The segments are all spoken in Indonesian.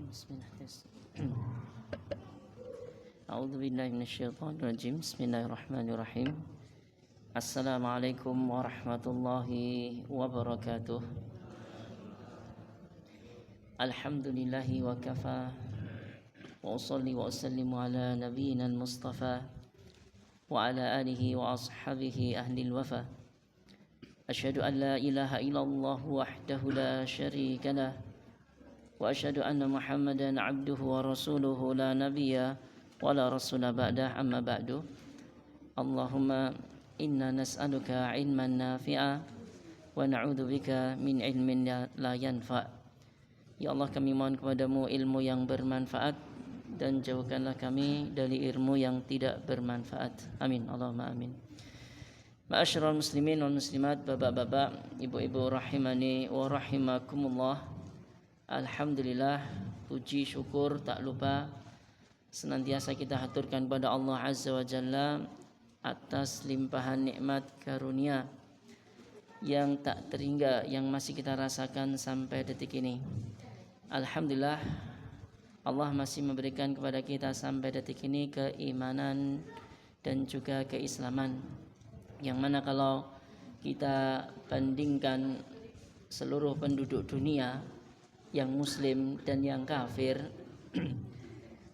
Bismillahirrahmanirrahim. A'udzubillahi minasyaitonirrajim. Bismillahirrahmanirrahim. Assalamualaikum warahmatullahi wabarakatuh. Alhamdulillahi wa kafa. Wa usalli wa usallimu ala nabiyyina al-mustafa wa ala alihi wa ashabihi ahli al-wafa. Asyhadu an la ilaha illallah wahdahu la syarika lah. Wa asyhadu anna Muhammadan abduhu wa rasuluhu la nabiyya wa la rasula ba'dah, amma ba'du. Allahumma inna nas'aluka ilman nafi'a wa na'udzubika min ilmin la yanfa'. Ya Allah, kami mohon kepadamu ilmu yang bermanfaat dan jauhkanlah kami dari ilmu yang tidak bermanfaat. Amin. Allahumma amin. Ma'asyiral muslimin wal muslimat, bapak-bapak, ibu-ibu rahimani wa rahimakumullah. Alhamdulillah, puji syukur tak lupa senantiasa kita haturkan kepada Allah Azza wa Jalla atas limpahan nikmat karunia yang tak terhingga yang masih kita rasakan sampai detik ini. Alhamdulillah, Allah masih memberikan kepada kita sampai detik ini keimanan dan juga keislaman, yang mana kalau kita bandingkan seluruh penduduk dunia, yang muslim dan yang kafir,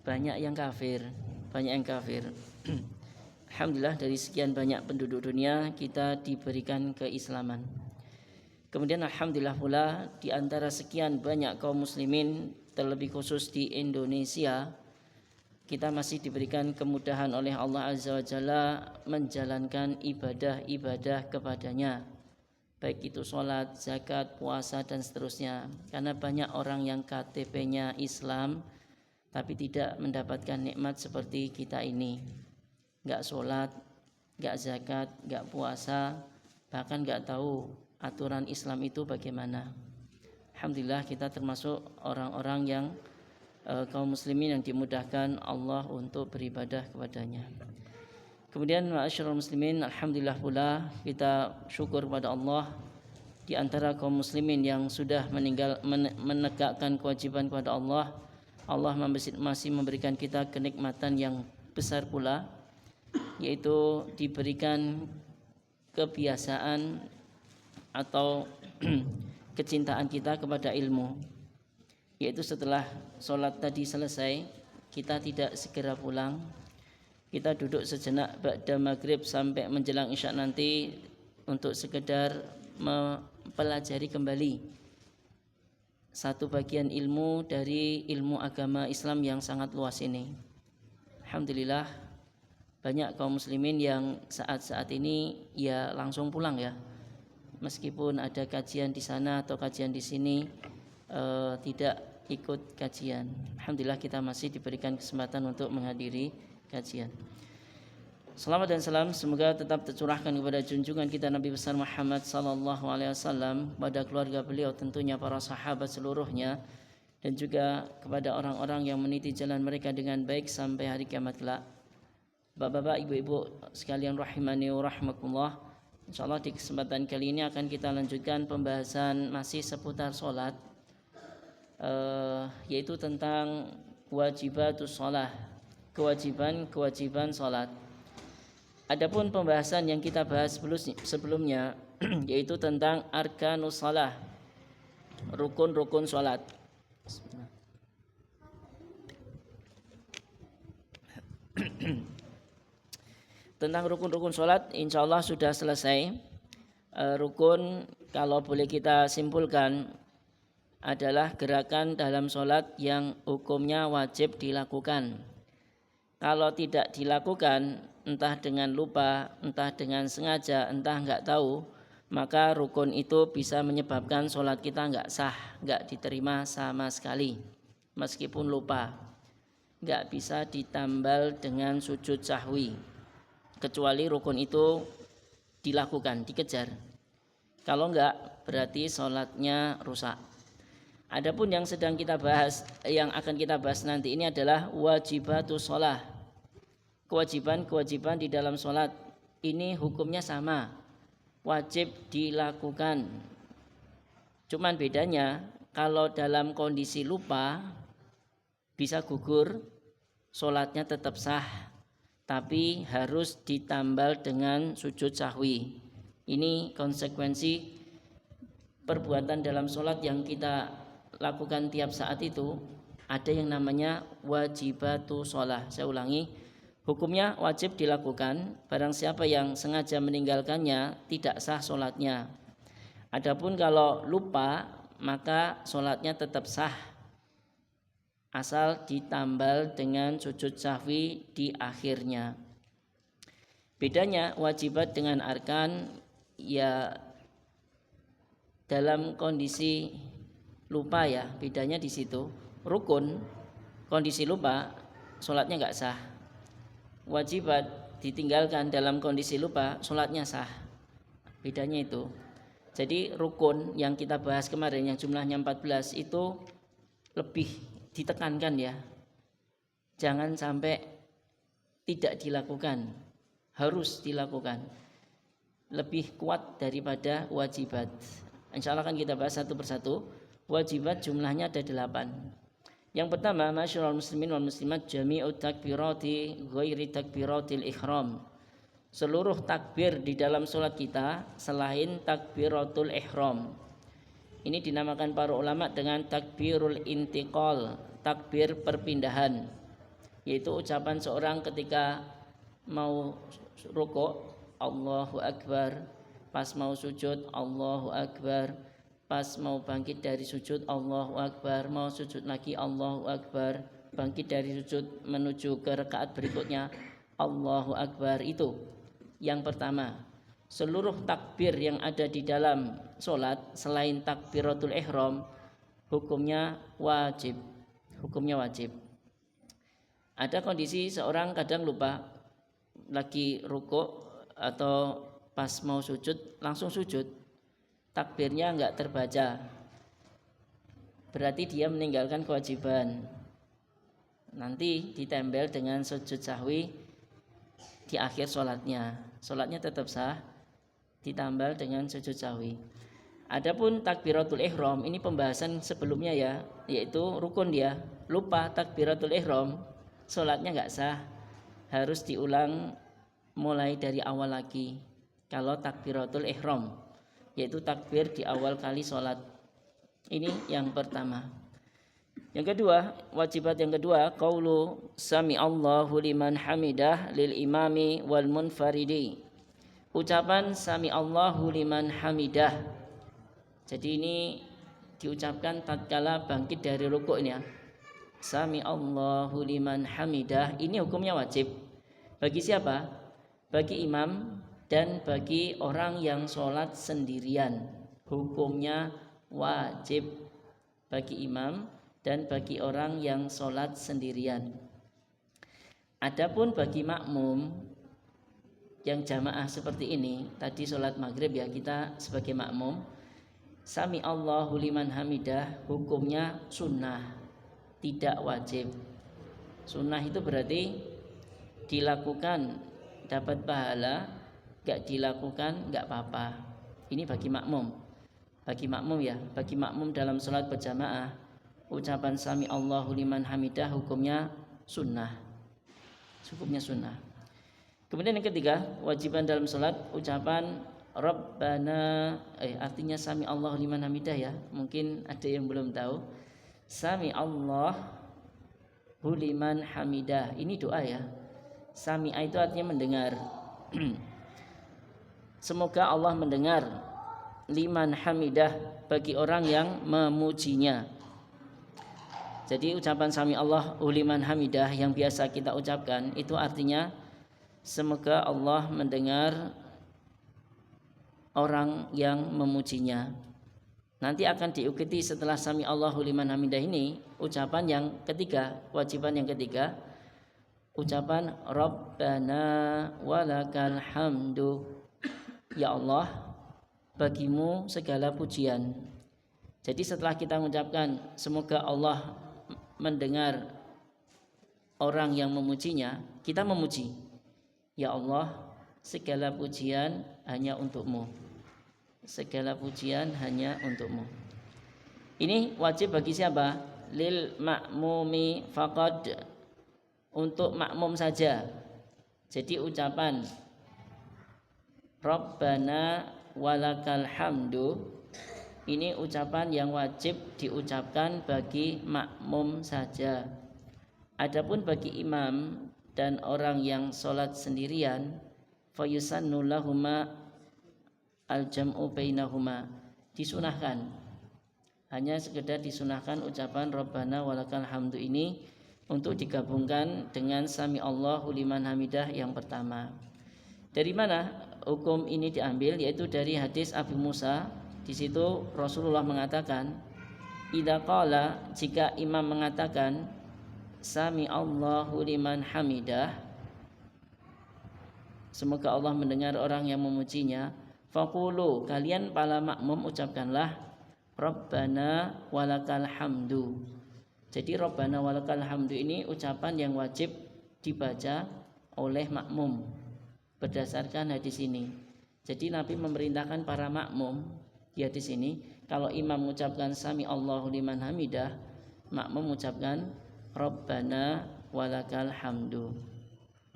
banyak yang kafir. Alhamdulillah, dari sekian banyak penduduk dunia kita diberikan keislaman. Kemudian alhamdulillah pula di antara sekian banyak kaum muslimin, terlebih khusus di Indonesia, kita masih diberikan kemudahan oleh Allah Azza wa Jalla menjalankan ibadah-ibadah kepadanya, baik itu sholat, zakat, puasa dan seterusnya. Karena banyak orang yang KTP-nya Islam tapi tidak mendapatkan nikmat seperti kita ini. Gak sholat, gak zakat, gak puasa, bahkan gak tahu aturan Islam itu bagaimana. Alhamdulillah, kita termasuk orang-orang yang kaum muslimin yang dimudahkan Allah untuk beribadah kepadanya. Kemudian ma'asyiral muslimin, alhamdulillah pula kita syukur kepada Allah, di antara kaum muslimin yang sudah menegakkan kewajiban kepada Allah, Allah masih memberikan kita kenikmatan yang besar pula, yaitu diberikan kebiasaan atau kecintaan kita kepada ilmu, yaitu setelah sholat tadi selesai kita tidak segera pulang. Kita duduk sejenak ba'da maghrib sampai menjelang isya nanti untuk sekedar mempelajari kembali satu bagian ilmu dari ilmu agama Islam yang sangat luas ini. Alhamdulillah, banyak kaum muslimin yang saat-saat ini ya langsung pulang ya. Meskipun ada kajian di sana atau kajian di sini, tidak ikut kajian. Alhamdulillah, kita masih diberikan kesempatan untuk menghadiri kajian. Selamat dan salam semoga tetap tercurahkan kepada junjungan kita Nabi besar Muhammad sallallahu alaihi wasallam, kepada keluarga beliau tentunya, para sahabat seluruhnya, dan juga kepada orang-orang yang meniti jalan mereka dengan baik sampai hari kiamat kelak. Bapak-bapak, ibu-ibu sekalian rahimani wa rahmakumullah, insyaallah di kesempatan kali ini akan kita lanjutkan pembahasan masih seputar sholat, yaitu tentang wajibatus sholah, kewajiban sholat. Adapun pembahasan yang kita bahas sebelumnya yaitu tentang arkanus shalah, rukun-rukun sholat. Tentang rukun-rukun sholat insyaallah sudah selesai. Rukun kalau boleh kita simpulkan adalah gerakan dalam sholat yang hukumnya wajib dilakukan. Kalau tidak dilakukan, entah dengan lupa, entah dengan sengaja, entah enggak tahu, maka rukun itu bisa menyebabkan sholat kita enggak sah, enggak diterima sama sekali. Meskipun lupa, enggak bisa ditambal dengan sujud sahwi, kecuali rukun itu dilakukan, dikejar. Kalau enggak, berarti sholatnya rusak. Adapun yang sedang kita bahas, yang akan kita bahas nanti ini adalah wajibatus sholah, kewajiban-kewajiban di dalam sholat. Ini hukumnya sama, wajib dilakukan. Cuman bedanya kalau dalam kondisi lupa bisa gugur, sholatnya tetap sah, tapi harus ditambal dengan sujud sahwi. Ini konsekuensi perbuatan dalam sholat yang kita lakukan tiap saat itu. Ada yang namanya wajibatu sholat. Saya ulangi, hukumnya wajib dilakukan. Barang siapa yang sengaja meninggalkannya tidak sah sholatnya. Adapun kalau lupa maka sholatnya tetap sah, asal ditambal dengan sujud sahwi di akhirnya. Bedanya wajibat dengan arkan, ya dalam kondisi lupa ya, bedanya di situ. Rukun kondisi lupa sholatnya nggak sah. Wajibat ditinggalkan dalam kondisi lupa sholatnya sah. Bedanya itu. Jadi rukun yang kita bahas kemarin yang jumlahnya 14 itu lebih ditekankan ya. Jangan sampai tidak dilakukan, harus dilakukan. Lebih kuat daripada wajibat. Insya Allah akan kita bahas satu persatu. Wajibat jumlahnya ada 8. Yang pertama, masyarul muslimin wal muslimat jami'ut takbirati ghairi takbiratil ihram. Seluruh takbir di dalam sholat kita selain takbiratul ihram. Ini dinamakan para ulama dengan takbirul intiqal, takbir perpindahan. Yaitu ucapan seorang ketika mau rukuk, Allahu Akbar, pas mau sujud, Allahu Akbar, pas mau bangkit dari sujud, Allahu Akbar, mau sujud lagi, Allahu Akbar, bangkit dari sujud menuju ke rakaat berikutnya, Allahu Akbar. Itu yang pertama. Seluruh takbir yang ada di dalam sholat selain takbiratul ihram hukumnya wajib. Hukumnya wajib. Ada kondisi seorang kadang lupa, lagi rukuk atau pas mau sujud langsung sujud, takbirnya enggak terbaca, berarti dia meninggalkan kewajiban. Nanti ditempel dengan sujud sahwi di akhir sholatnya. Sholatnya tetap sah, ditambal dengan sujud sahwi. Adapun takbiratul ihram, ini pembahasan sebelumnya ya, yaitu rukun dia, lupa takbiratul ihram, sholatnya enggak sah, harus diulang mulai dari awal lagi. Kalau takbiratul ihram, yaitu takbir di awal kali sholat. Ini yang pertama. Yang kedua, wajibat yang kedua, qaulu sami Allahu liman hamidah lil imami wal munfaridi. Ucapan sami Allahu liman hamidah. Jadi ini diucapkan tatkala bangkit dari rukuknya. Sami Allahu liman hamidah, ini hukumnya wajib. Bagi siapa? Bagi imam dan bagi orang yang sholat sendirian, hukumnya wajib bagi imam dan bagi orang yang sholat sendirian. Adapun bagi makmum yang jamaah seperti ini, tadi sholat maghrib ya, kita sebagai makmum, sami Allahu liman hamidah, hukumnya sunnah, tidak wajib. Sunnah itu berarti dilakukan dapat pahala, gak dilakukan gak apa-apa. Ini bagi makmum. Bagi makmum ya, bagi makmum dalam sholat berjamaah, ucapan sami Allahu liman hamidah hukumnya sunnah. Hukumnya sunnah. Kemudian yang ketiga, wajiban dalam sholat ucapan Rabbana, artinya sami Allahu liman hamidah ya. Mungkin ada yang belum tahu. Sami Allahu liman hamidah, ini doa ya. Sami'a itu artinya mendengar. Semoga Allah mendengar liman hamidah, bagi orang yang memujinya. Jadi ucapan sami Allahu liman hamidah yang biasa kita ucapkan itu artinya semoga Allah mendengar orang yang memujinya. Nanti akan diikuti setelah sami Allahu liman hamidah ini ucapan yang ketiga, wajiban yang ketiga, ucapan Rabbana walakal hamdu. Ya Allah, bagimu segala pujian. Jadi setelah kita mengucapkan semoga Allah mendengar orang yang memujinya, kita memuji. Ya Allah, segala pujian hanya untukmu. Segala pujian hanya untukmu. Ini wajib bagi siapa? lil ma'mumi faqad, untuk makmum saja. Jadi ucapan Rabbana walakal hamdu ini ucapan yang wajib diucapkan bagi makmum saja. Adapun bagi imam dan orang yang sholat sendirian, fayusannu lahuma al-jam'u bainahuma, disunahkan, hanya sekedar disunahkan ucapan Rabbana walakal hamdu ini untuk digabungkan dengan Sami Allahu liman hamidah yang pertama. Dari mana hukum ini diambil? Yaitu dari hadis Abu Musa. Di situ Rasulullah mengatakan, idza qala, jika imam mengatakan Sami Allahu liman hamidah, semoga Allah mendengar orang yang memujinya, faqulu, kalian para makmum ucapkanlah Rabbana walakal hamdu. Jadi Rabbana walakal hamdu ini ucapan yang wajib dibaca oleh makmum berdasarkan hadis ini. Jadi Nabi memerintahkan para makmum di hadis ini, kalau imam mengucapkan Sami Allahu liman hamidah, makmum mengucapkan Rabbana walakal hamdu.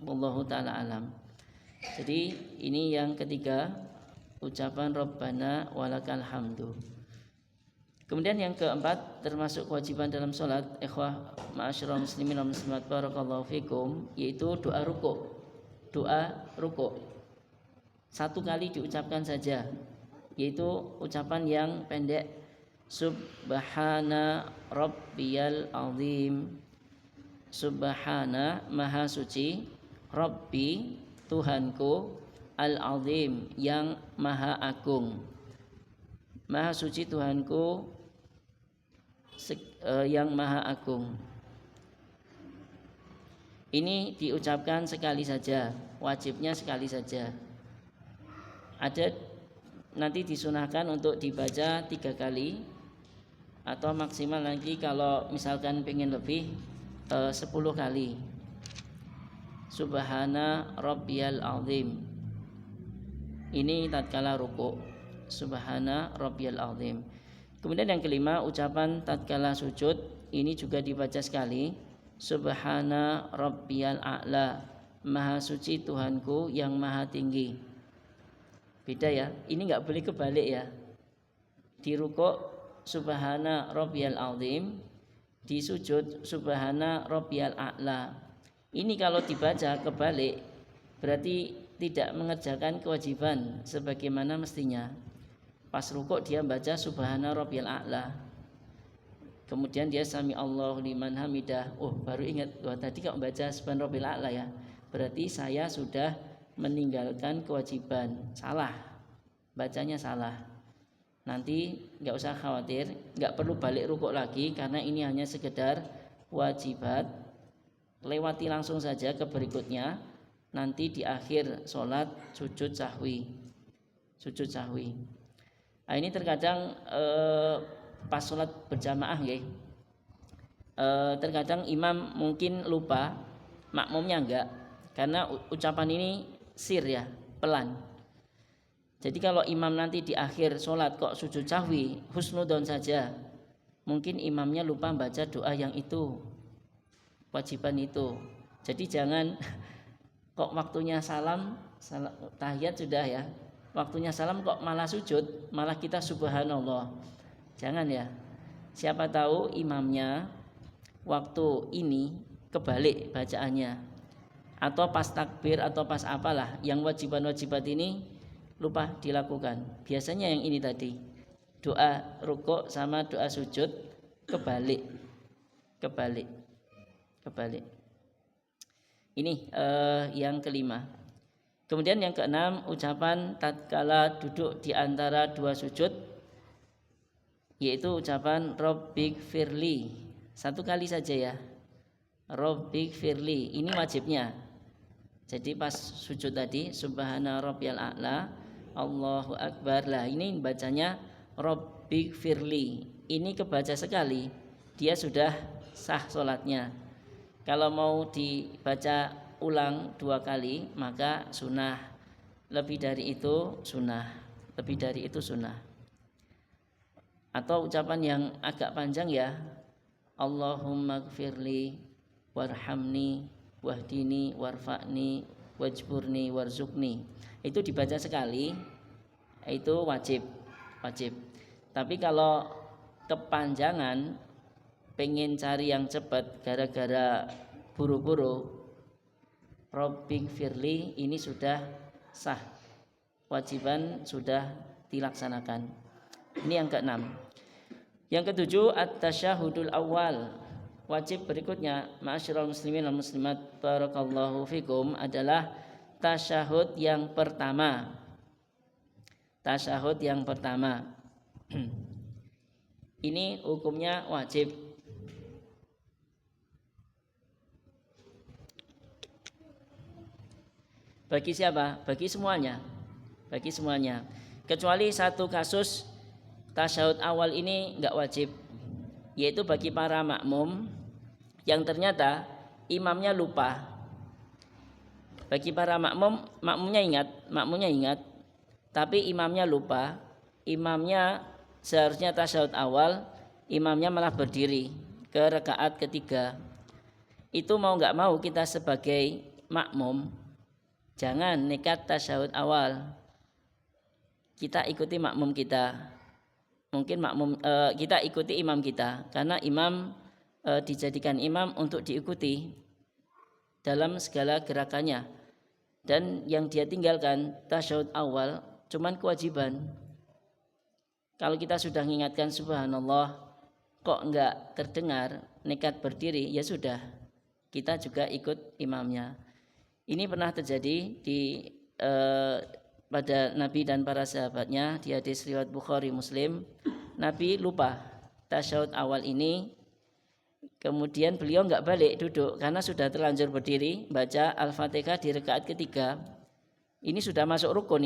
Wallahu ta'ala alam. Jadi ini yang ketiga, ucapan Rabbana walakal hamdu. Kemudian yang keempat, termasuk kewajiban dalam sholat, ikhwah ma'asyiral muslimin wal muslimat barakallahu fikum, yaitu doa rukuk. Doa rukuk satu kali diucapkan saja, yaitu ucapan yang pendek, Subhana Rabbiyal Azim. Subhana, maha suci, Rabbi, Tuhanku, Al-Azim, yang maha agung. Maha suci Tuhanku yang maha agung. Ini diucapkan sekali saja, wajibnya sekali saja. Ada nanti disunahkan untuk dibaca 3 kali, atau maksimal lagi kalau misalkan pengen lebih 10 kali. Subhana Rabbiyal Azim. Ini tatkala rukuk, Subhana Rabbiyal Azim. Kemudian yang kelima, ucapan tatkala sujud, ini juga dibaca sekali, Subhana Rabbiyal A'la, maha suci Tuhanku yang maha tinggi. Beda ya, ini nggak boleh kebalik ya. Di rukuk Subhana Rabbiyal Azim, di sujud Subhana Rabbiyal A'la. Ini kalau dibaca kebalik berarti tidak mengerjakan kewajiban sebagaimana mestinya. Pas rukuk dia baca Subhana Rabbiyal A'la, kemudian dia Sami Allahu liman hamidah. Oh, baru ingat, wah tadi kalau baca Subhana Rabbiyal A'la ya, berarti saya sudah meninggalkan kewajiban. Salah, bacanya salah. Nanti nggak usah khawatir, nggak perlu balik rukuk lagi, karena ini hanya sekedar wajibat. Lewati langsung saja ke berikutnya. Nanti di akhir sholat sujud sahwi. Sujud sahwi. Nah, ini terkadang pas sholat berjamaah ya, terkadang imam mungkin lupa, makmumnya enggak, karena ucapan ini sir ya, pelan. Jadi kalau imam nanti di akhir sholat kok sujud sahwi, husnudon saja, mungkin imamnya lupa baca doa yang itu, kewajiban itu. Jadi jangan kok waktunya salam tahiyat sudah ya, waktunya salam kok malah sujud, malah kita subhanallah. Jangan ya. Siapa tahu imamnya waktu ini kebalik bacaannya, atau pas takbir atau pas apalah, yang wajiban-wajibat ini lupa dilakukan. Biasanya yang ini tadi, doa rukuk sama doa sujud kebalik. Ini yang kelima. Kemudian yang keenam, ucapan tatkala duduk di antara dua sujud, yaitu ucapan Rabbik firli, satu kali saja ya, Rabbik firli, ini wajibnya. Jadi pas sujud tadi Subhana Rabbiyal A'la, Allahu Akbar, lah ini bacanya Rabbik firli, ini kebaca sekali, dia sudah sah sholatnya. Kalau mau dibaca ulang 2 kali maka sunnah, lebih dari itu sunnah, Atau ucapan yang agak panjang ya, Allahumma gfirli warhamni wahdini warfa'ni wajburni warzuqni. Itu dibaca sekali, itu wajib. Tapi kalau kepanjangan, pengen cari yang cepat gara-gara buru-buru, Rabbi gfirli, ini sudah sah, wajiban sudah dilaksanakan. Ini yang keenam. Yang ketujuh, at-tasyahudul awal. Wajib berikutnya, ma'asyiral muslimin wal muslimat barakallahu fikum, adalah tasyahud yang pertama. Tasyahud yang pertama. Ini hukumnya wajib. Bagi siapa? Bagi semuanya. Bagi semuanya. Kecuali satu kasus, tasyahud awal ini enggak wajib, yaitu bagi para makmum yang ternyata imamnya lupa. Bagi para makmumnya ingat, tapi imamnya lupa. Imamnya seharusnya tasyahud awal, imamnya malah berdiri ke rakaat ketiga. Itu mau enggak mau kita sebagai makmum jangan nekat tasyahud awal. Kita ikuti makmum kita. Mungkin kita ikuti imam kita, karena imam dijadikan imam untuk diikuti dalam segala gerakannya, dan yang dia tinggalkan tasyahud awal cuman kewajiban. Kalau kita sudah mengingatkan subhanallah kok enggak terdengar, nekat berdiri, ya sudah, kita juga ikut imamnya. Ini pernah terjadi pada Nabi dan para sahabatnya di hadis riwayat Bukhari Muslim. Nabi lupa tasyahud awal ini, kemudian beliau enggak balik duduk karena sudah terlanjur berdiri baca Al-Fatihah di rakaat ketiga. Ini sudah masuk rukun,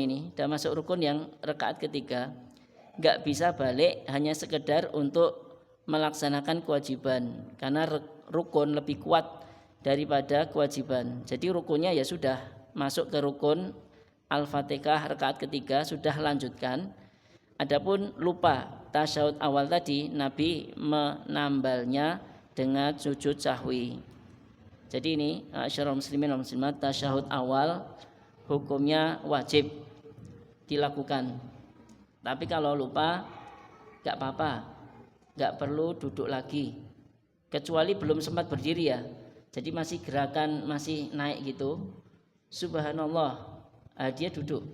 yang rakaat ketiga. Enggak bisa balik hanya sekedar untuk melaksanakan kewajiban, karena rukun lebih kuat daripada kewajiban. Jadi rukunnya ya sudah masuk ke rukun Al-Fatihah rakaat ketiga, sudah lanjutkan. Adapun lupa tasyahud awal tadi, Nabi menambalnya dengan sujud sahwi. Jadi ini ma'asyiral muslimin wal muslimat, tasyahud awal hukumnya wajib dilakukan. Tapi kalau lupa enggak apa-apa, enggak perlu duduk lagi. Kecuali belum sempat berdiri ya. Jadi masih gerakan masih naik gitu. Subhanallah, dia duduk.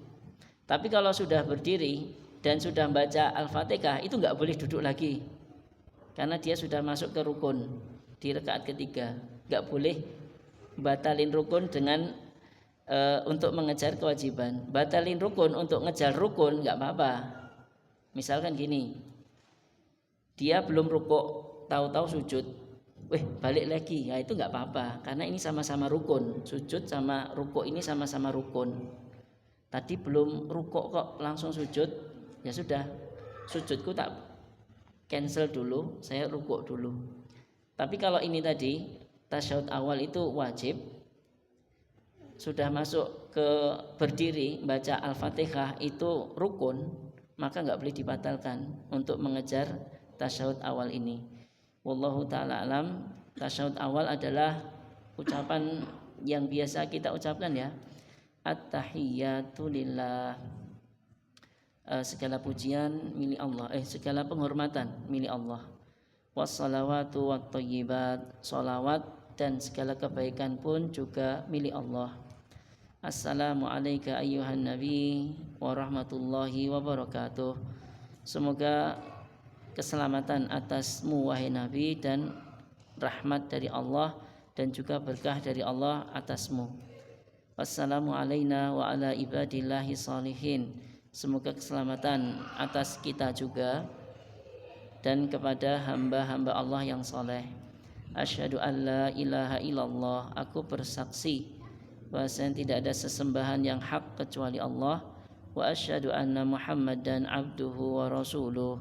Tapi kalau sudah berdiri dan sudah baca Al-Fatihah, itu enggak boleh duduk lagi, karena dia sudah masuk ke rukun di rakaat ketiga. Enggak boleh batalin rukun dengan untuk mengejar kewajiban. Batalin rukun untuk ngejar rukun enggak apa-apa. Misalkan gini, dia belum rukuk, tahu-tahu sujud, balik lagi, ya itu enggak apa-apa, karena ini sama-sama rukun. Sujud sama rukuk ini sama-sama rukun. Tadi belum rukuk kok langsung sujud, ya sudah, sujudku tak cancel dulu, saya rukuk dulu. Tapi kalau ini tadi tasyahud awal itu wajib, sudah masuk ke berdiri baca Al-Fatihah itu rukun, maka enggak boleh dibatalkan untuk mengejar tasyahud awal ini. Wallahu ta'ala alam. Tasyahud awal adalah ucapan yang biasa kita ucapkan ya, at-tahiyyatu lillah, segala pujian milik Allah, segala penghormatan milik Allah. Wassalawatu wattayyibat, salawat dan segala kebaikan pun juga milik Allah. Assalamu alayka ayyuhan nabi wa rahmatullahi wa barakatuh. Semoga keselamatan atasmu wahai Nabi, dan rahmat dari Allah dan juga berkah dari Allah atasmu. Wassalamu alaina wa ala ibadillahi salihin. Semoga keselamatan atas kita juga dan kepada hamba-hamba Allah yang saleh. Asyhadu an la ilaha illallah, aku bersaksi bahwasanya tidak ada sesembahan yang hak kecuali Allah. Wa asyhadu anna Muhammadan abduhu wa rasuluh,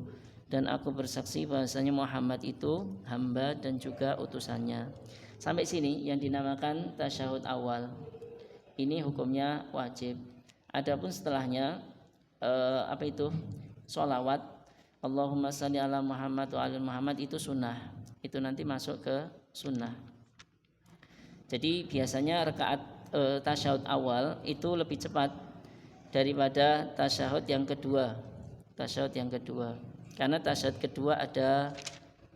dan aku bersaksi bahwasanya Muhammad itu hamba dan juga utusannya. Sampai sini yang dinamakan tasyahud awal. Ini hukumnya wajib. Adapun setelahnya sholawat Allahumma shalli ala Muhammad wa ala Muhammad, itu sunnah. itu nanti masuk ke sunnah. Jadi biasanya rakaat tasyahud awal itu lebih cepat daripada tasyahud yang kedua. Karena tasyahud kedua ada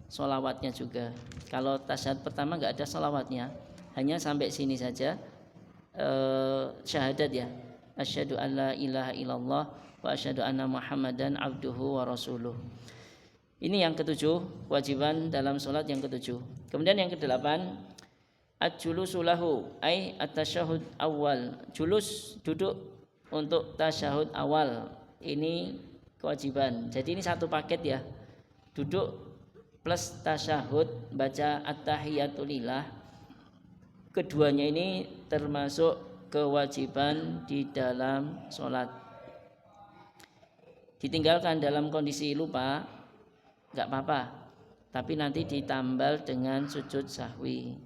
sholawatnya juga. Kalau tasyahud pertama nggak ada sholawatnya, hanya sampai sini saja syahadat ya. Asyhadu an la ilaha illallah wa asyhadu anna Muhammadan abduhu wa rasuluh. Ini yang ketujuh, kewajiban dalam sholat yang ketujuh. Kemudian yang kedelapan, at-julusu lahu ay at-tasyahud awal. Julus, duduk untuk tasyahud awal. Ini kewajiban. Jadi ini satu paket ya. Duduk plus tasyahud, baca at-tahiyatulillah. Keduanya ini termasuk kewajiban di dalam sholat. Ditinggalkan dalam kondisi lupa enggak apa-apa, tapi nanti ditambal dengan sujud sahwi.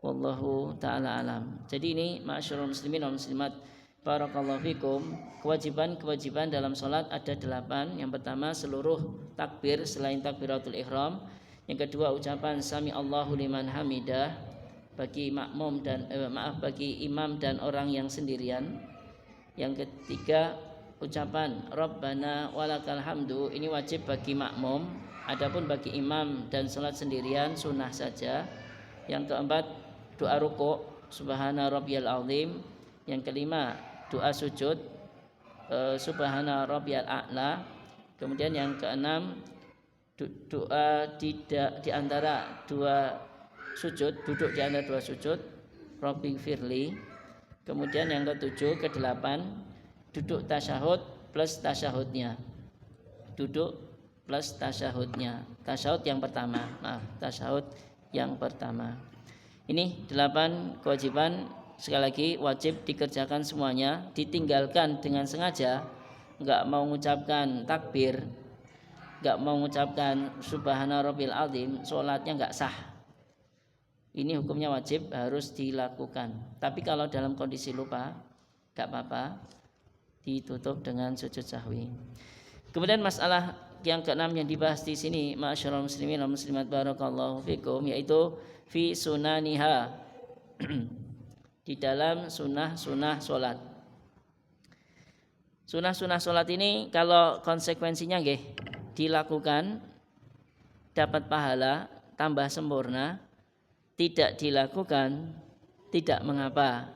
Wallahu ta'ala alam. Jadi ini ma'asyiral muslimin wal muslimat, barakallahu fikum, kewajiban dalam sholat ada 8. Yang pertama seluruh takbir selain takbiratul ihram. Yang kedua ucapan sami Allahu liman hamidah bagi makmum dan bagi imam dan orang yang sendirian. Yang ketiga ucapan Rabbana walakal hamdu, ini wajib bagi makmum. Adapun bagi imam dan sholat sendirian sunnah saja. Yang keempat doa rukuk subhana rabbiyal azim. Yang kelima doa sujud subhana rabbiyal a'la. Kemudian yang keenam doa di antara dua sujud, duduk di antara dua sujud, Rabbi firli. Kemudian yang kedelapan duduk tasyahud plus tasyahudnya. Duduk plus tasyahudnya. Tasyahud yang pertama. Ini 8 kewajiban, sekali lagi wajib dikerjakan semuanya. Ditinggalkan dengan sengaja, enggak mau mengucapkan takbir, enggak mau mengucapkan subhana rabbil azim, salatnya enggak sah. Ini hukumnya wajib, harus dilakukan. Tapi kalau dalam kondisi lupa enggak apa-apa, ditutup dengan sujud sahwi. Kemudian masalah yang keenam yang dibahas di sini, ma'asyiral muslimin wal muslimat, barakallahu fikum, yaitu fi sunaniha di dalam sunnah-sunnah salat. Sunnah-sunnah salat ini kalau konsekuensinya nggih dilakukan dapat pahala tambah sempurna, tidak dilakukan tidak mengapa.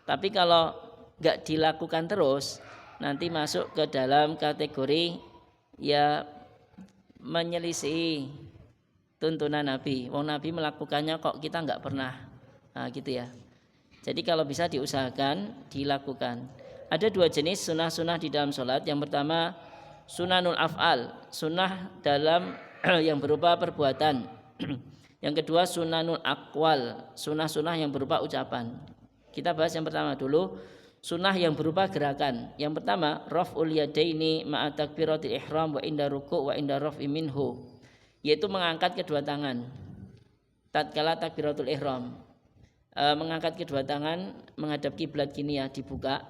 Tapi kalau enggak dilakukan terus, nanti masuk ke dalam kategori ya menyelisih tuntunan Nabi. Wong Nabi melakukannya kok kita enggak pernah. Nah, gitu ya. Jadi kalau bisa diusahakan dilakukan. Ada 2 jenis sunnah-sunnah di dalam sholat. Yang pertama sunanul af'al, sunnah dalam yang berupa perbuatan. Yang kedua sunanul aqwal, sunnah-sunnah yang berupa ucapan. Kita bahas yang pertama dulu, sunnah yang berupa gerakan. Yang pertama raf'ul yadaini ma'a takbiratil ihram wa inda ruku' wa inda raf'i minhu, yaitu mengangkat kedua tangan tatkala takbiratul ihram. Mengangkat kedua tangan menghadap kiblat gini ya, dibuka,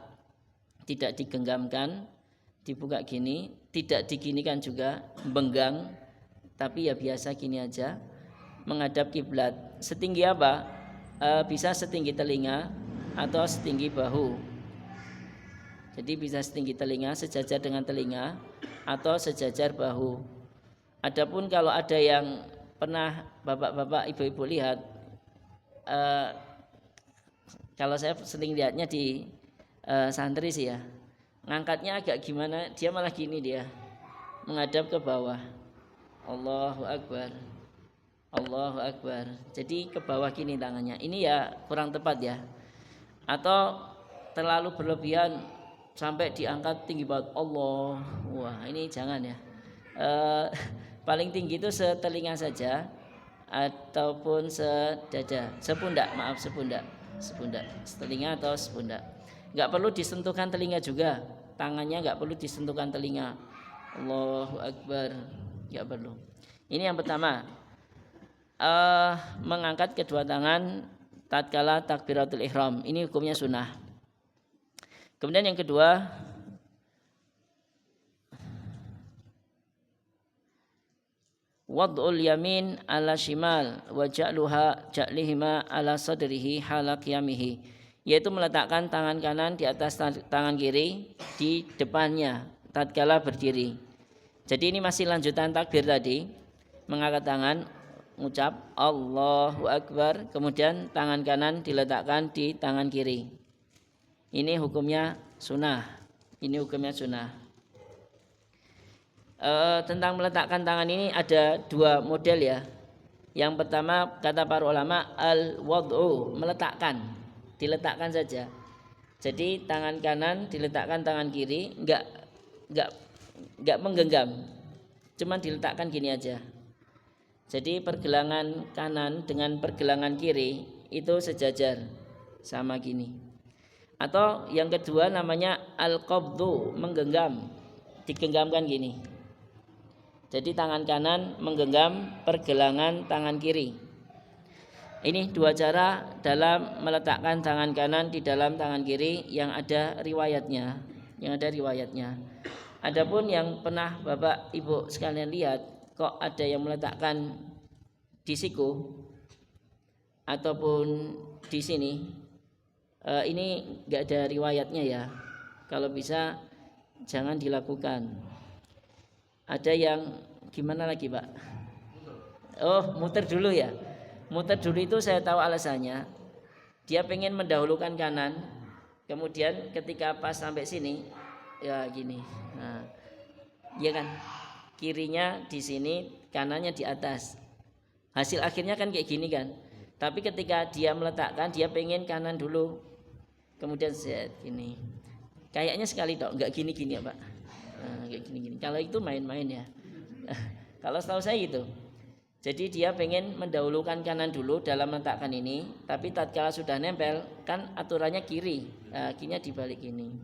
tidak digenggamkan, dibuka gini, tidak diginikan juga, benggang, tapi ya biasa gini aja, menghadap kiblat. Setinggi apa? Bisa setinggi telinga atau setinggi bahu. Jadi bisa setinggi telinga, sejajar dengan telinga, atau sejajar bahu. Adapun kalau ada yang pernah bapak-bapak, ibu-ibu lihat, kalau saya sering lihatnya di santri sih ya, ngangkatnya agak gimana, dia malah gini, dia menghadap ke bawah. Allahu Akbar, Allahu Akbar. Jadi ke bawah gini tangannya. Ini ya kurang tepat ya. Atau terlalu berlebihan sampai diangkat tinggi banget, Allah. Wah, ini jangan ya. Paling tinggi itu setelinga saja ataupun sepundak, setelinga atau sepundak. Enggak perlu disentuhkan telinga juga, tangannya enggak perlu disentuhkan telinga. Allahu Akbar, enggak perlu. Ini yang pertama, mengangkat kedua tangan tatkala takbiratul ihram. Ini hukumnya sunnah. Kemudian yang kedua, wad'ul yamin ala shimal wa ja'lihima ala sadrihi hala qiyamihi, yaitu meletakkan tangan kanan di atas tangan kiri di depannya tatkala berdiri. Jadi ini masih lanjutan takbir tadi, mengangkat tangan, mengucap Allahu Akbar, kemudian tangan kanan diletakkan di tangan kiri. Ini hukumnya sunnah. Ini hukumnya sunnah. Tentang meletakkan tangan ini ada dua model ya. Yang pertama kata para ulama al-wad'u, meletakkan, diletakkan saja. Jadi tangan kanan diletakkan tangan kiri, enggak menggenggam, cuman diletakkan gini aja. Jadi pergelangan kanan dengan pergelangan kiri itu sejajar sama gini. Atau yang kedua namanya al-qabdu, menggenggam, digenggamkan gini. Jadi tangan kanan menggenggam pergelangan tangan kiri. Ini dua cara dalam meletakkan tangan kanan di dalam tangan kiri yang ada riwayatnya. Adapun yang pernah Bapak Ibu sekalian lihat, kok ada yang meletakkan di siku ataupun di sini, ini enggak ada riwayatnya ya. Kalau bisa jangan dilakukan. Ada yang gimana lagi Pak? Oh, muter dulu ya. Muter dulu itu saya tahu alasannya. Dia pengen mendahulukan kanan, kemudian ketika pas sampai sini ya gini. Nah, iya kan? Kirinya di sini, kanannya di atas. Hasil akhirnya kan kayak gini kan. Tapi ketika dia meletakkan, dia pengen kanan dulu, kemudian set gini. Kayaknya sekali dok, nggak gini-gini ya Pak. Nah, kayak gini-gini. Kalau itu main-main ya. Kalau setahu saya gitu. Jadi dia pengen mendahulukan kanan dulu dalam meletakkan ini, tapi tatkala sudah nempel kan aturannya kiri. Nah, kirinya dibalik ini.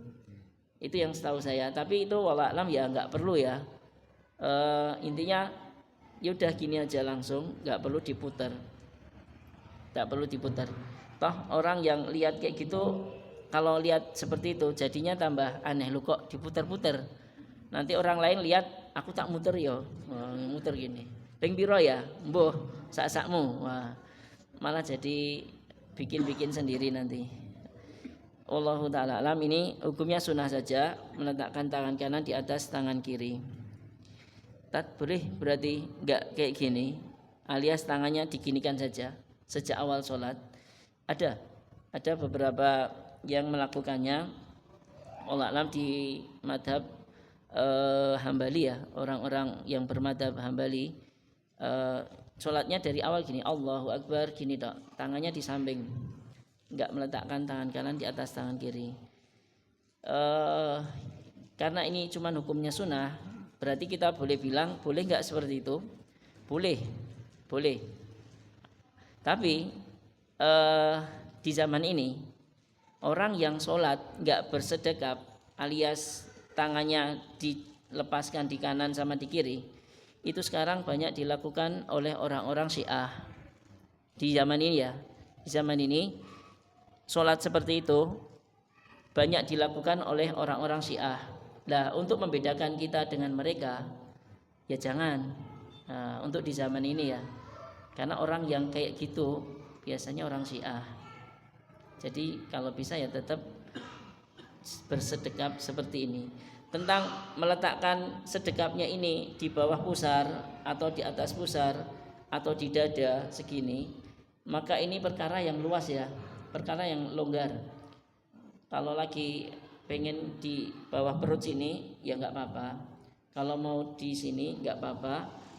Itu yang setahu saya. Tapi itu wallah alam ya nggak perlu ya. Intinya yaudah gini aja langsung, nggak perlu diputar. Toh orang yang lihat kayak gitu, kalau lihat seperti itu jadinya tambah aneh, lu kok diputar-putar. Nanti orang lain lihat aku tak muter yo, muter gini. Ping piro ya? Mbuh, sak-sakmu. Wah, malah jadi bikin-bikin sendiri nanti. Wallahu ta'ala alam. Ini hukumnya sunnah saja, meletakkan tangan kanan di atas tangan kiri. Boleh berarti enggak kayak gini, alias tangannya diginikan saja sejak awal sholat. Ada beberapa yang melakukannya. Wallahu alam di madhab Hambali ya, orang-orang yang bermadhab Hambali, sholatnya dari awal gini, Allahu Akbar gini dok, tangannya di samping, enggak meletakkan tangan kanan di atas tangan kiri. Karena ini cuma hukumnya sunnah, berarti kita boleh bilang boleh enggak seperti itu? Boleh. Tapi di zaman ini orang yang sholat enggak bersedekap alias tangannya dilepaskan di kanan sama di kiri, itu sekarang banyak dilakukan oleh orang-orang Syiah di zaman ini ya. Di zaman ini sholat seperti itu banyak dilakukan oleh orang-orang Syiah. Nah, untuk membedakan kita dengan mereka, ya jangan. Untuk di zaman ini ya, karena orang yang kayak gitu biasanya orang Syiah. Jadi kalau bisa ya tetap bersedekap seperti ini. Tentang meletakkan sedekapnya ini di bawah pusar atau di atas pusar atau di dada segini, maka ini perkara yang luas ya, perkara yang longgar. Kalau lagi pengen di bawah perut sini ya nggak apa-apa, kalau mau di sini nggak apa-apa,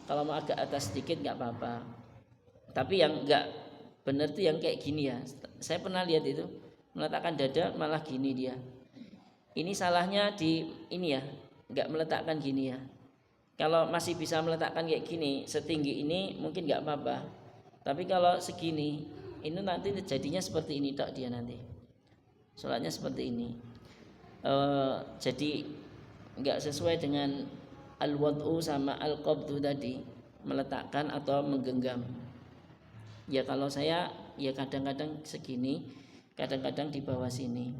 kalau mau agak atas sedikit nggak apa-apa. Tapi yang nggak benar tuh yang kayak gini ya. Saya pernah lihat itu, meletakkan dada malah gini dia. Ini salahnya di ini ya, nggak meletakkan gini ya. Kalau masih bisa meletakkan kayak gini, setinggi ini mungkin nggak apa-apa. Tapi kalau segini, ini nanti jadinya seperti ini dok dia nanti. Sholatnya seperti ini. Jadi nggak sesuai dengan al-wad'u sama al-qabdu tadi, meletakkan atau menggenggam. Ya kalau saya ya kadang-kadang segini, kadang-kadang di bawah sini.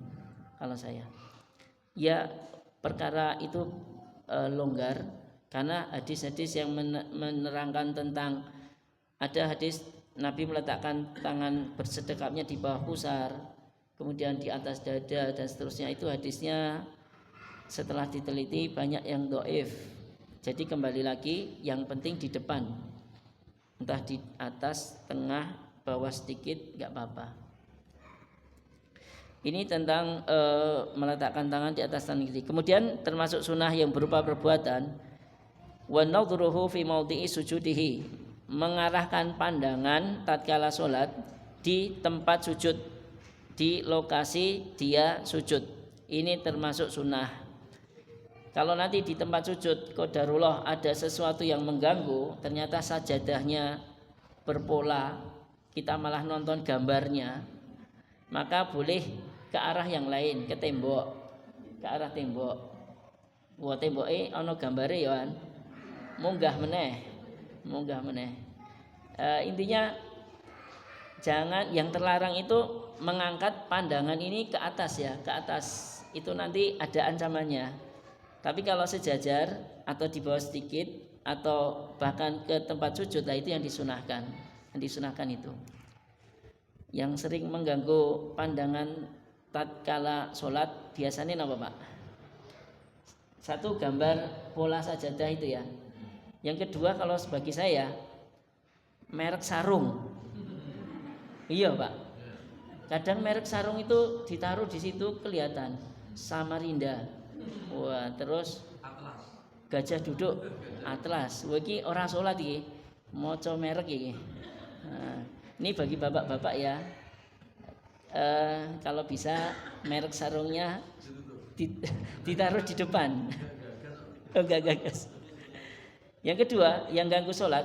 Kalau saya ya perkara itu longgar, Karena hadis-hadis yang menerangkan tentang, ada hadis Nabi meletakkan tangan bersedekapnya di bawah pusar, kemudian di atas dada dan seterusnya, itu hadisnya setelah diteliti banyak yang dhaif. Jadi kembali lagi, yang penting di depan, entah di atas, tengah, bawah sedikit nggak apa-apa. Ini tentang meletakkan tangan di atas tangan kiri. Kemudian termasuk sunnah yang berupa perbuatan, wa nadhruhu fi maudhi'i sujudihi, mengarahkan pandangan tatkala sholat di tempat sujud, di lokasi dia sujud. Ini termasuk sunnah. Kalau nanti di tempat sujud qadarullah ada sesuatu yang mengganggu, ternyata sajadahnya berpola, kita malah nonton gambarnya, maka boleh ke arah yang lain, ke tembok, ke arah tembok. Wah, temboke ana gambare ya, munggah meneh. Intinya jangan, yang terlarang itu mengangkat pandangan ini ke atas ya, ke atas. Itu nanti ada ancamannya. Tapi kalau sejajar atau di bawah sedikit atau bahkan ke tempat sujud, lah itu yang disunahkan. Yang disunahkan itu. Yang sering mengganggu pandangan tatkala sholat biasanya apa Pak? Satu, gambar pola sajadah itu ya. Yang kedua, kalau bagi saya, merek sarung. Iya Pak. Kadang merek sarung itu ditaruh di situ kelihatan Samarinda. Wah, terus Gajah Duduk Atlas. Wah, iki ora sholat iki, maca merek iki. Nah, ini bagi bapak-bapak ya. Kalau bisa merek sarungnya ditaruh di depan. Enggak gagas. Yang kedua, yang ganggu sholat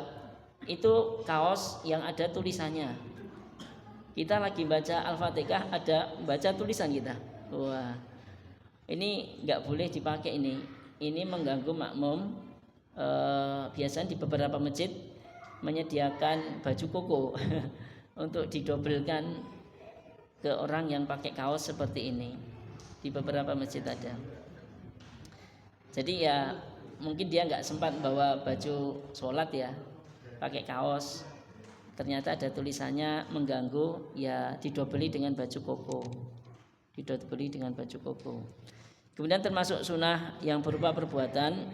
itu kaos yang ada tulisannya. Kita lagi baca Al-Fatihah, ada baca tulisan kita. Wah, ini nggak boleh dipakai ini. Ini mengganggu makmum. Biasanya di beberapa masjid menyediakan baju koko untuk didobelkan ke orang yang pakai kaos seperti ini. Di beberapa masjid ada. Jadi ya mungkin dia nggak sempat bawa baju sholat ya, pakai kaos, ternyata ada tulisannya mengganggu, ya didobeli dengan baju koko. Didobeli dengan baju koko. Kemudian termasuk sunnah yang berupa perbuatan,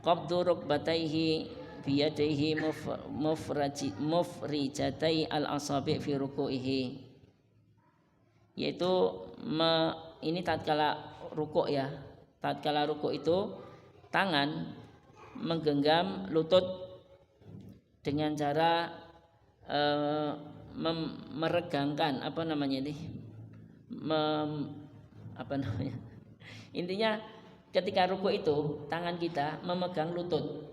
qabdu rukbatayhi biyadaihi mufrijatai al-asabi' fi ruku'ihi, yaitu ini tatkala rukuk ya. Tatkala rukuk itu tangan menggenggam lutut dengan cara meregangkan intinya ketika rukuk itu tangan kita memegang lutut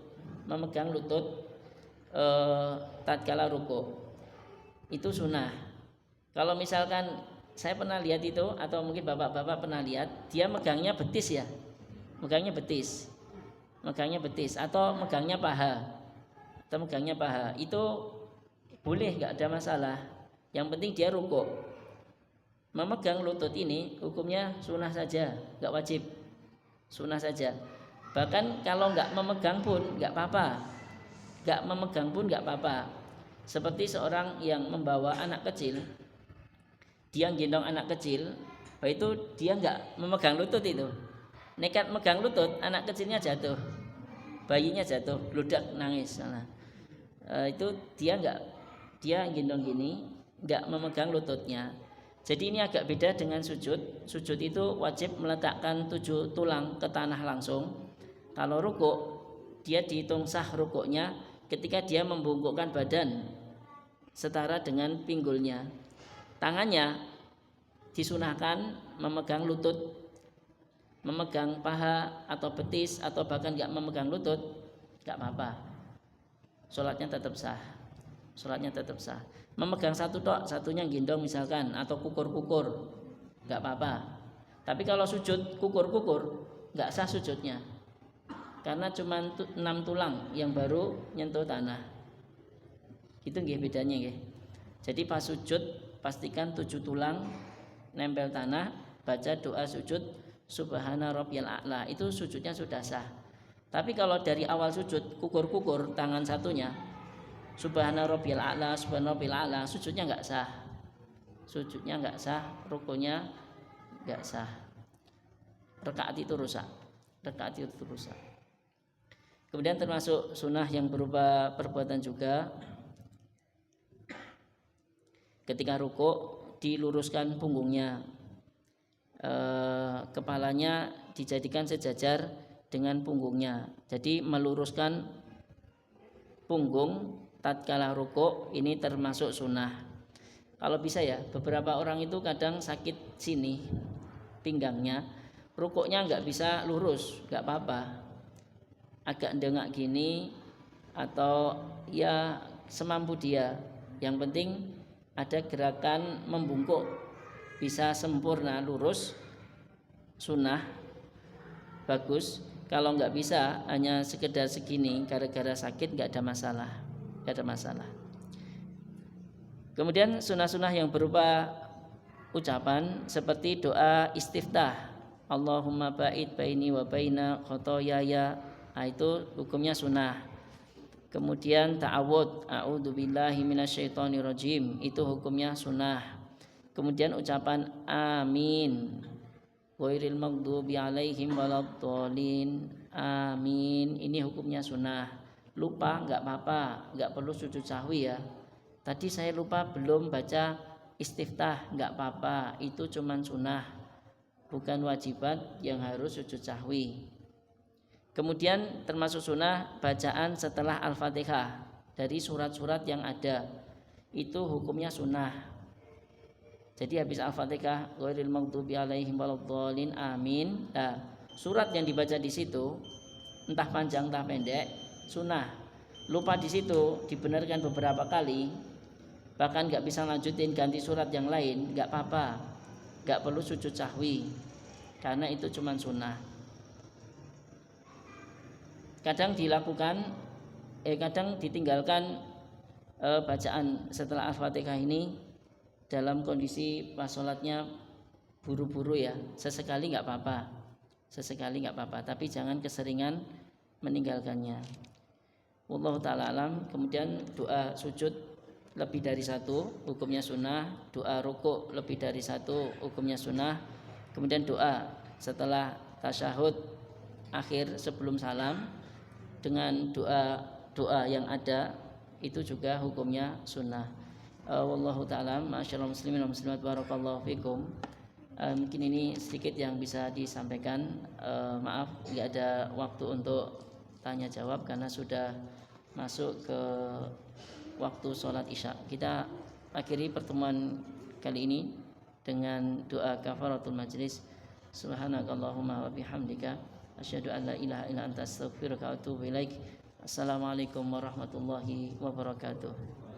tatkala rukuk. Itu sunnah. Kalau misalkan saya pernah lihat itu, atau mungkin bapak-bapak pernah lihat, dia megangnya betis ya, megangnya betis atau megangnya paha, itu boleh, nggak ada masalah. Yang penting dia rukuk. Memegang lutut ini hukumnya sunnah saja, nggak wajib, sunnah saja. Bahkan kalau nggak memegang pun nggak apa-apa, Seperti seorang yang membawa anak kecil, dia gendong anak kecil, itu dia nggak memegang lutut itu, nekat megang lutut, anak kecilnya jatuh, bayinya jatuh, bludak nangis. Itu dia gendong gini, nggak memegang lututnya. Jadi ini agak beda dengan sujud. Sujud itu wajib meletakkan 7 tulang ke tanah langsung. Kalau rukuk, dia dihitung sah rukuknya ketika dia membungkukkan badan setara dengan pinggulnya. Tangannya disunahkan memegang lutut, memegang paha atau betis, atau bahkan nggak memegang lutut, nggak apa-apa. Sholatnya tetap sah. Memegang satu tok, satunya gendong misalkan, atau kukur-kukur, nggak apa-apa. Tapi kalau sujud kukur-kukur, nggak sah sujudnya, karena cuma 6 tulang yang baru nyentuh tanah. Itu nggih bedanya nggih. Jadi pas sujud pastikan 7 tulang nempel tanah, baca doa sujud subhana rabbiyal a'la, itu sujudnya sudah sah. Tapi kalau dari awal sujud kukur-kukur tangan satunya, subhana rabbiyal a'la, subhana rabbiyal a'la, sujudnya enggak sah. Sujudnya enggak sah, rukunya enggak sah. Rakaat itu rusak. Rakaat itu rusak. Kemudian termasuk sunnah yang berupa perbuatan juga, ketika rukuk diluruskan punggungnya, kepalanya dijadikan sejajar dengan punggungnya. Jadi meluruskan punggung tatkala rukuk ini termasuk sunnah. Kalau bisa ya, beberapa orang itu kadang sakit sini pinggangnya, rukuknya nggak bisa lurus, nggak apa-apa, agak dengak gini atau ya semampu dia, yang penting ada gerakan membungkuk bisa sempurna lurus, sunnah, bagus. Kalau nggak bisa hanya sekedar segini gara-gara sakit, nggak ada masalah, nggak ada masalah. Kemudian sunnah-sunnah yang berupa ucapan seperti doa istiftah, Allahumma ba'id baini wa baina khotoyaya, itu hukumnya sunnah. Kemudian ta'awud, a'udzubillahi minasyaitonirrajim, itu hukumnya sunnah. Kemudian ucapan amin, ghairil maghdubi alaihim waladdallin, amin, ini hukumnya sunnah. Lupa enggak apa-apa, enggak perlu sujud sahwi ya. Tadi saya lupa belum baca istiftah, enggak apa-apa, itu cuman sunnah, bukan wajibat yang harus sujud sahwi. Kemudian termasuk sunnah bacaan setelah Al-Fatihah dari surat-surat yang ada, itu hukumnya sunnah. Jadi habis Al-Fatihah ghairil maghdubi alaihim waladdallin, amin. Nah, surat yang dibaca di situ entah panjang entah pendek sunnah. Lupa di situ dibenarkan beberapa kali, bahkan nggak bisa lanjutin ganti surat yang lain, nggak apa-apa, nggak perlu sujud sahwi karena itu cuman sunnah. Kadang dilakukan, kadang ditinggalkan bacaan setelah Al-Fatihah ini dalam kondisi pas sholatnya buru-buru ya, sesekali nggak apa-apa, sesekali nggak apa-apa, tapi jangan keseringan meninggalkannya. Wallahu ta'ala alam. Kemudian doa sujud lebih dari satu hukumnya sunnah, doa rukuk lebih dari satu hukumnya sunnah. Kemudian doa setelah tasyahud akhir sebelum salam dengan doa yang ada itu juga hukumnya sunnah. Wallahu ta'ala ma'asyiral muslimin wal muslimat, barakallahu fikum. Mungkin ini sedikit yang bisa disampaikan. Maaf nggak ada waktu untuk tanya jawab karena sudah masuk ke waktu sholat isya. Kita akhiri pertemuan kali ini dengan doa kafaratul majlis. Subhanakallahumma wa bihamdika asyhadu an la ilaha illa anta astaghfiruka wa atubu ilaik. Assalamualaikum warahmatullahi wabarakatuh.